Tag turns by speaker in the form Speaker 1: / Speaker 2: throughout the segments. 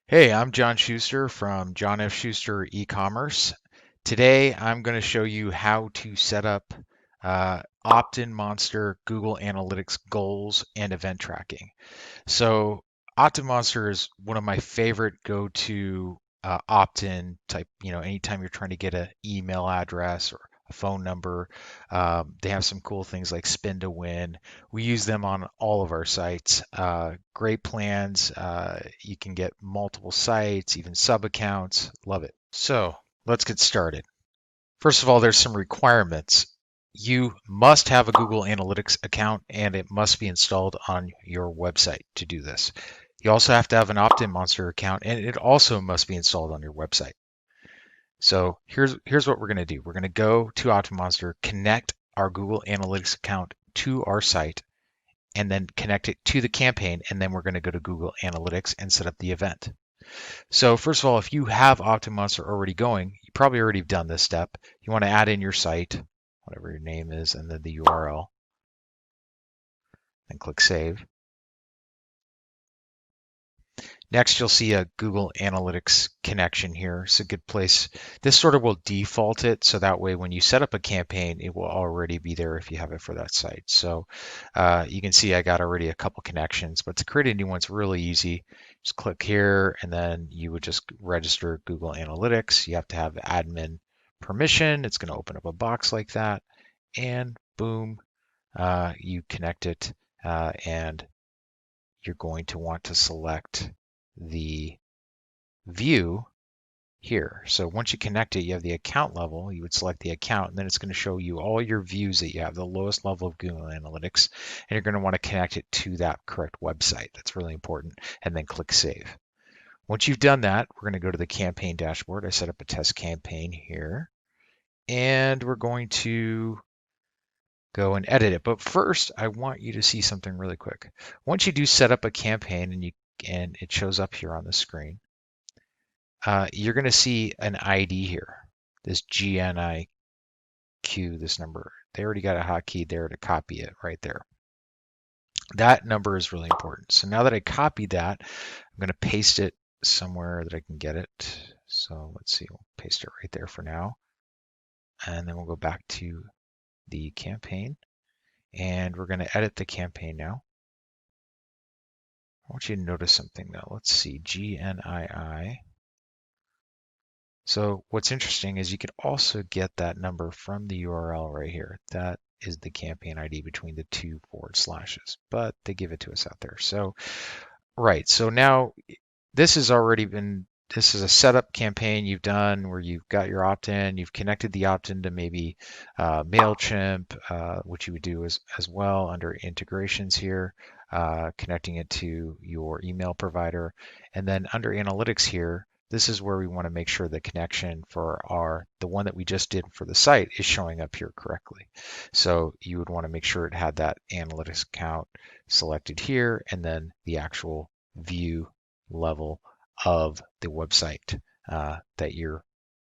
Speaker 1: Hey, I'm John Schuster from John F. Schuster E-commerce. Today, I'm going to show you how to set up OptinMonster Google Analytics goals and event tracking. So, OptinMonster is one of my favorite go-to opt-in type. Anytime you're trying to get an email address or a phone number, they have some cool things like spin to win. We use them on all of our sites. Great plans. You can get multiple sites, even sub accounts. Love it. So let's get started. First of all, there's some requirements. You must have a Google Analytics account and it must be installed on your website to do this. You also have to have an OptinMonster account and it also must be installed on your website. So here's what we're going to do. We're going to go to OptinMonster, connect our Google Analytics account to our site, and then connect it to the campaign, and then we're going to go to Google Analytics and set up the event. So first of all, if you have OptinMonster already going, you probably already have done this step. You want to add in your site, whatever your name is, and then the URL, and click Save. Next, you'll see a Google Analytics connection here. It's a good place. This sort of will default it, so that way when you set up a campaign, it will already be there if you have it for that site. So you can see I got already a couple connections, but to create a new one, it's really easy. Just click here, and then you would just register Google Analytics. You have to have admin permission. It's going to open up a box like that, and boom, you connect it, and you're going to want to select the view here. So once you connect it, you have the account level. You would select the account, and then it's going to show you all your views that you have, the lowest level of Google Analytics, and you're going to want to connect it to that correct website. That's really important, and then click Save. Once you've done that, we're going to go to the campaign dashboard. I set up a test campaign here, and we're going to go and edit it. But first, I want you to see something really quick. Once you do set up a campaign and it shows up here on the screen, you're going to see an ID here, this GNIQ, this number. They already got a hotkey there to copy it right there. That number is really important. So now that I copied that, I'm going to paste it somewhere that I can get it. So let's see, we'll paste it right there for now. And then we'll go back to the campaign and we're going to edit the campaign now. I want you to notice something though. Let's see, GNII. So what's interesting is you could also get that number from the URL right here. That is the campaign ID between the two forward slashes, but they give it to us out there. So, right. So now this is a setup campaign you've done where you've got your opt-in, you've connected the opt-in to maybe MailChimp, which you would do as well under integrations here, connecting it to your email provider. And then under analytics here, this is where we want to make sure the connection for the one that we just did for the site is showing up here correctly. So you would want to make sure it had that analytics account selected here and then the actual view level of the website that you're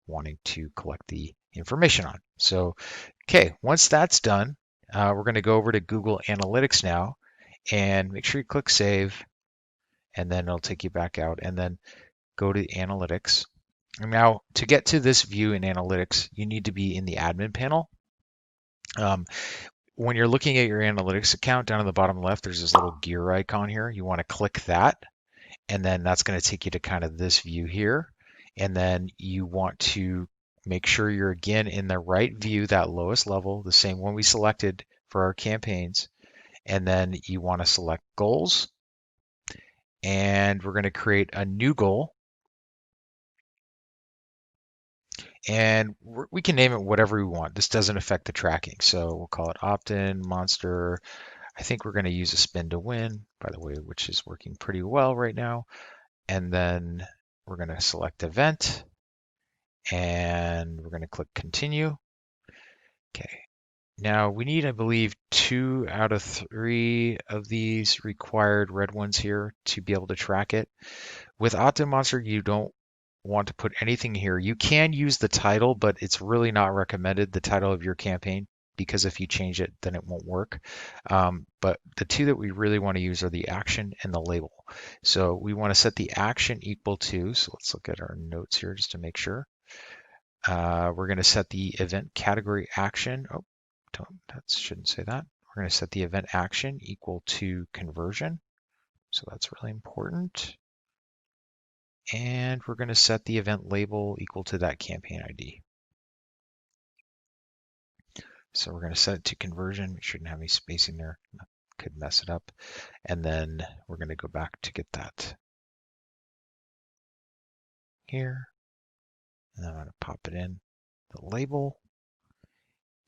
Speaker 1: wanting to collect the information on. So, okay, once that's done, we're going to go over to Google Analytics now and make sure you click Save, and then it'll take you back out, and then go to Analytics. And now, to get to this view in Analytics, you need to be in the admin panel. When you're looking at your Analytics account, down in the bottom left, there's this little gear icon here. You want to click that, and then that's going to take you to kind of this view here. And then you want to make sure you're again in the right view, that lowest level, the same one we selected for our campaigns. And then you want to select goals. And we're going to create a new goal. And we can name it whatever we want. This doesn't affect the tracking. So we'll call it OptinMonster. I think we're going to use a spin to win, by the way, which is working pretty well right now. And then we're going to select event and we're going to click continue. Okay. Now we need, I believe, 2 out of 3 of these required red ones here to be able to track it. With OptinMonster, you don't want to put anything here. You can use the title, but it's really not recommended, the title of your campaign. because if you change it, then it won't work. But the two that we really want to use are the action and the label. So we want to set the action equal to, so let's look at our notes here just to make sure. We're going to set the event category action. Oh, that shouldn't say that. We're going to set the event action equal to conversion. So that's really important. And we're going to set the event label equal to that campaign ID. So we're going to set it to conversion. We shouldn't have any spacing there. That could mess it up. And then we're going to go back to get that here. And I'm going to pop it in the label.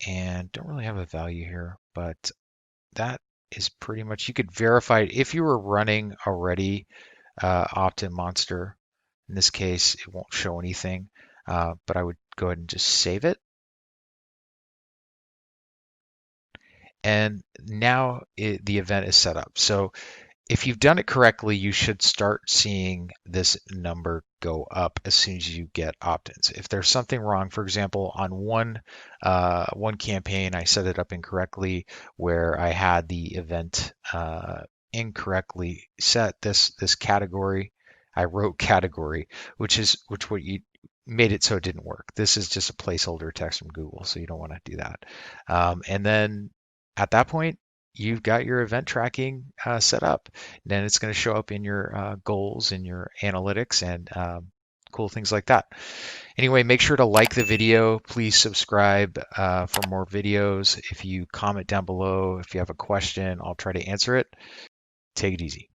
Speaker 1: And don't really have a value here, but that is pretty much, you could verify it. If you were running already OptinMonster, in this case, it won't show anything, but I would go ahead and just save it. And now the event is set up. So if you've done it correctly, you should start seeing this number go up as soon as you get opt-ins. If there's something wrong, for example, on one campaign, I set it up incorrectly where I had the event incorrectly set. This category, I wrote category, which what you made it so it didn't work. This is just a placeholder text from Google, so you don't want to do that. And then at that point, you've got your event tracking set up. Then it's going to show up in your goals and your analytics and cool things like that. Anyway, make sure to like the video. Please subscribe for more videos. If you comment down below, if you have a question, I'll try to answer it. Take it easy.